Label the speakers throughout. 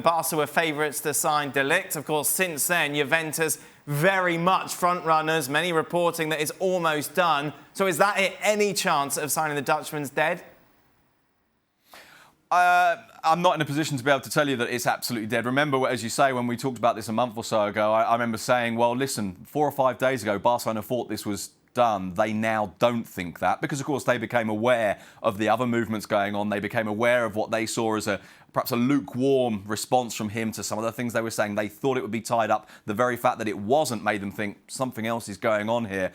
Speaker 1: Barca were favourites to sign De Ligt. Of course, since then, Juventus very much front runners, many reporting that it's almost done. So is that it? Any chance of signing the Dutchman's dead?
Speaker 2: I'm not in a position to be able to tell you that it's absolutely dead. Remember, as you say, when we talked about this a month or so ago, I remember saying, well, listen, 4 or 5 days ago, Barcelona thought this was done. They now don't think that because, of course, they became aware of the other movements going on. They became aware of what they saw as perhaps a lukewarm response from him to some of the things they were saying. They thought it would be tied up. The very fact that it wasn't made them think something else is going on here.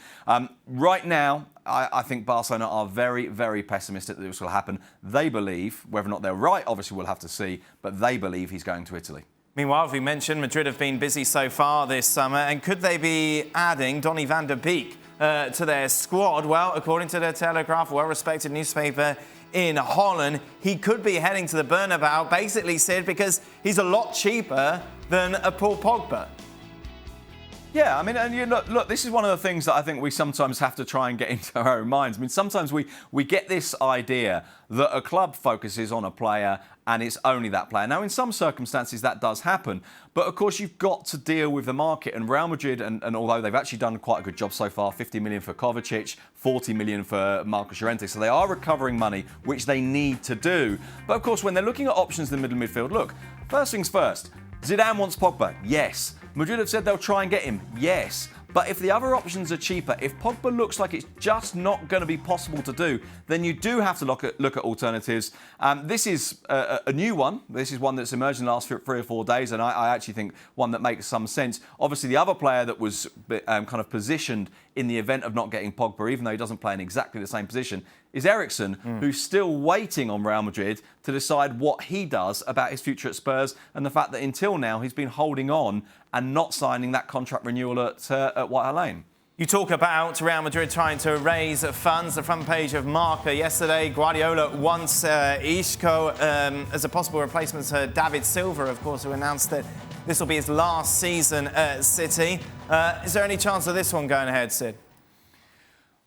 Speaker 2: Right now, I think Barcelona are very, very pessimistic that this will happen. They believe, whether or not they're right, obviously we'll have to see, but they believe he's going to Italy.
Speaker 1: Meanwhile, as we mentioned, Madrid have been busy so far this summer, and could they be adding Donny van der Beek to their squad? Well, according to the Telegraph, a well-respected newspaper in Holland, he could be heading to the Bernabeu, basically said, because he's a lot cheaper than a Paul Pogba.
Speaker 2: Yeah, I mean, and look, this is one of the things that I think we sometimes have to try and get into our own minds. I mean, sometimes we get this idea that a club focuses on a player and it's only that player. Now, in some circumstances, that does happen. But, of course, you've got to deal with the market. And Real Madrid, and although they've actually done quite a good job so far, 50 million for Kovacic, 40 million for Marcos Llorente. So they are recovering money, which they need to do. But, of course, when they're looking at options in the middle midfield, look, first things first, Zidane wants Pogba, yes. Madrid have said they'll try and get him, yes. But if the other options are cheaper, if Pogba looks like it's just not going to be possible to do, then you do have to look at alternatives. This is a new one. This is one that's emerged in the last 3 or 4 days, and I actually think one that makes some sense. Obviously, the other player that was kind of positioned in the event of not getting Pogba, even though he doesn't play in exactly the same position, is Eriksen, who's still waiting on Real Madrid to decide what he does about his future at Spurs, and the fact that until now he's been holding on and not signing that contract renewal at White Hart Lane.
Speaker 1: You talk about Real Madrid trying to raise funds. The front page of Marca yesterday, Guardiola wants Isco as a possible replacement to David Silva, of course, who announced that this will be his last season at City. Is there any chance of this one going ahead, Sid?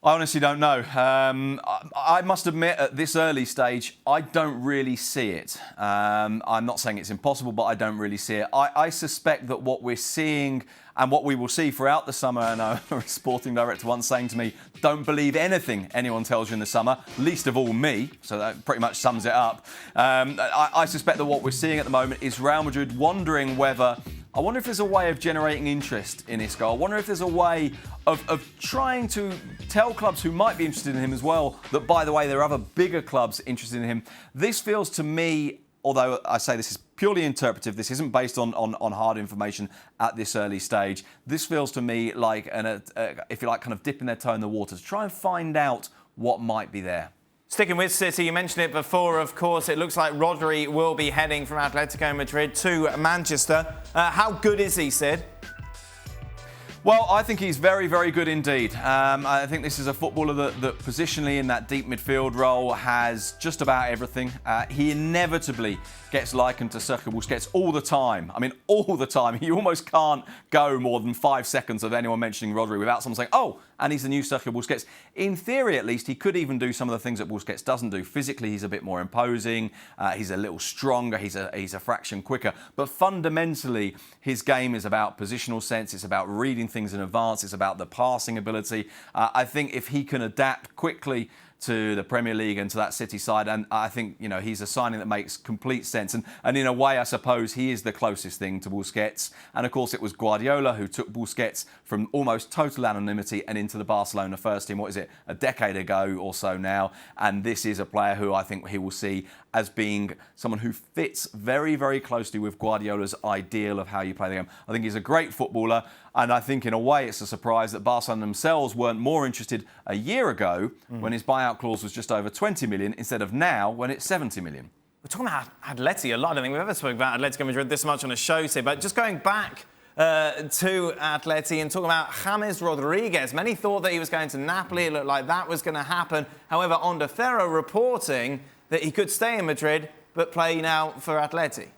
Speaker 2: I honestly don't know. I must admit, at this early stage, I don't really see it. I'm not saying it's impossible, but I don't really see it. I suspect that what we're seeing and what we will see throughout the summer, and a sporting director once saying to me, don't believe anything anyone tells you in the summer, least of all me, so that pretty much sums it up. I suspect that what we're seeing at the moment is Real Madrid wondering whether... I wonder if there's a way of generating interest in Isco. I wonder if there's a way of trying to tell clubs who might be interested in him as well that, by the way, there are other bigger clubs interested in him. This feels to me, although I say this is purely interpretive, this isn't based on hard information at this early stage. This feels to me like, if you like, kind of dipping their toe in the water to try and find out what might be there.
Speaker 1: Sticking with City, you mentioned it before, of course, it looks like Rodri will be heading from Atletico Madrid to Manchester. How good is he, Sid?
Speaker 2: Well, I think he's very, very good indeed. I think this is a footballer that positionally in that deep midfield role has just about everything. He inevitably gets likened to Sergio Busquets all the time. I mean, all the time. You almost can't go more than 5 seconds of anyone mentioning Rodri without someone saying, oh, and he's the new Sergio Busquets. In theory, at least, he could even do some of the things that Busquets doesn't do. Physically, he's a bit more imposing. He's a little stronger. He's a fraction quicker. But fundamentally, his game is about positional sense. It's about reading things in advance. It's about the passing ability. I think if he can adapt quickly to the Premier League and to that City side, and I think, you know, he's a signing that makes complete sense. And in a way, I suppose, he is the closest thing to Busquets. And of course, it was Guardiola who took Busquets from almost total anonymity and into the Barcelona first team, what is it, a decade ago or so now. And this is a player who I think he will see as being someone who fits very, very closely with Guardiola's ideal of how you play the game. I think he's a great footballer, and I think in a way it's a surprise that Barcelona themselves weren't more interested a year ago when his buyout clause was just over 20 million instead of now when it's 70 million.
Speaker 1: We're talking about Atleti a lot. I don't think we've ever spoken about Atletico Madrid this much on a show today, but just going back to Atleti and talking about James Rodríguez. Many thought that he was going to Napoli. It looked like that was going to happen. However, Onda Ferro reporting that he could stay in Madrid but play now for Atleti.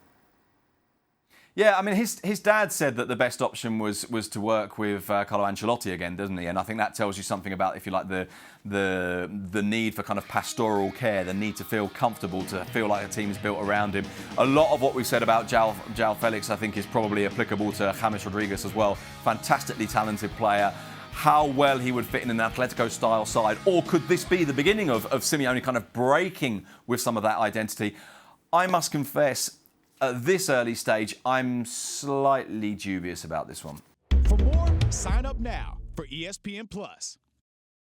Speaker 2: Yeah, I mean, his dad said that the best option was to work with Carlo Ancelotti again, doesn't he? And I think that tells you something about, if you like, the need for kind of pastoral care, the need to feel comfortable, to feel like a team is built around him. A lot of what we've said about João Felix, I think, is probably applicable to James Rodríguez as well. Fantastically talented player. How well he would fit in an Atletico-style side, or could this be the beginning of Simeone kind of breaking with some of that identity? I must confess, at this early stage, I'm slightly dubious about this one.
Speaker 3: For more, sign up now for ESPN Plus.